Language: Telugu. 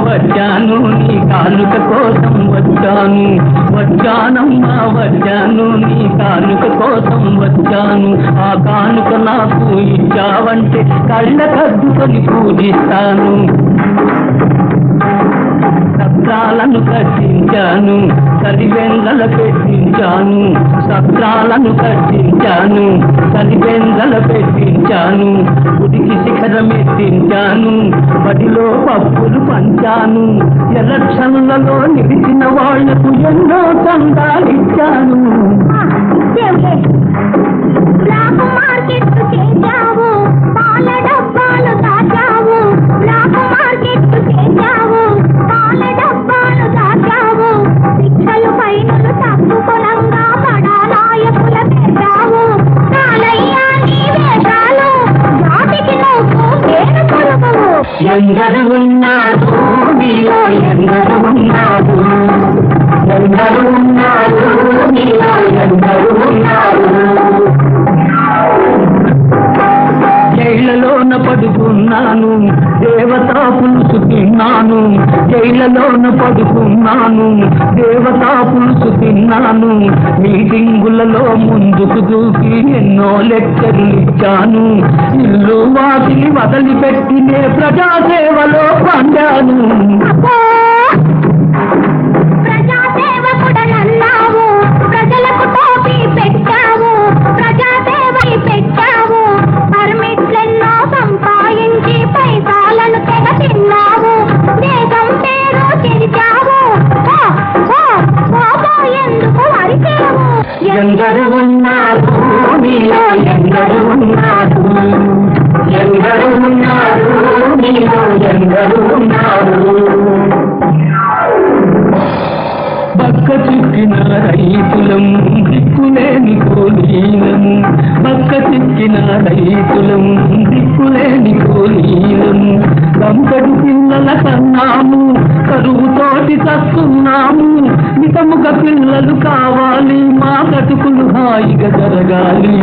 వచ్చాను నీ కానుక కోసం వచ్చాను, వచ్చానమ్మా వచ్చాను నీ కానుక కోసం వచ్చాను. ఆ కానుక నాకు ఇచ్చావంటే కళ్ళ కద్దుకొని పూజిస్తాను. సత్రాలను కట్టించాను, సరివెందల పెట్టించాను, సత్రాలను కట్టించాను, సరివెందల పెట్టించాను. గుడికి శిఖరం ఎత్తించాను, బడిలో పప్పులు పంచాను. ఎలక్షన్లలో నిలిచిన వాళ్లకు ఎన్నో చందాలిచ్చాను. బ్లాక్ మార్కెట్ చేశావు, పాల డబ్బాలు దాచావు. బ్లాక్ మార్కెట్ చేశావు, పాల డబ్బాలు దాచావు. శిక్షలు పైనలు తప్పుకొనంగా బడా నాయకుల పెట్టావు. కాలయ్యా నీ వేషాలు జాతికి నువ్వు పేరు కొరకవు. ఎందరు ఉన్నారు నీలో ఎందరు ఉన్నారు, ఎందరు ఉన్నారు నీలో ఎందరు ఉన్నారు. జైళ్లలోన పడుకున్నాను, దేవతా పులుసు తిన్నాను. జైళ్లలోన పడుకున్నాను, దేవతా పులుసు తిన్నాను. మీటింగులలో ముందుకు దూకి ఎన్నో లెక్చర్లు ఇచ్చాను. ఇల్లు వాకిలి వదిలిపెట్టినే ప్రజాసేవలో పండాను. ప్రజాసేవకుడనన్నావు, ప్రజలకు టోపీ పెట్టావు. ప్రజాసేవ పెట్టావు, పర్మిట్లెన్నో సంపాదించి పైసాలను తెగ తిన్నావు. దేశం పేరు చెరిచావు, ఎందుకు అరిచావు. ఎందరు ఉన్నారు నీలో ఎందరు ఉన్నారు, ఎందరు ఉన్నారు నీలో ఎందరు ఉన్నారు. బక్క చిక్కిన రైతులం దిక్కులేని కూలీలం, బక్క చిక్కిన రైతులం దిక్కులేని కూలీలం. గంపడి పిల్లల కన్నాము, కరువుతోటి చస్తున్నాము. మితముగా పిల్లలు కావాలి, మా బతుకులు హాయిగా జరగాలి.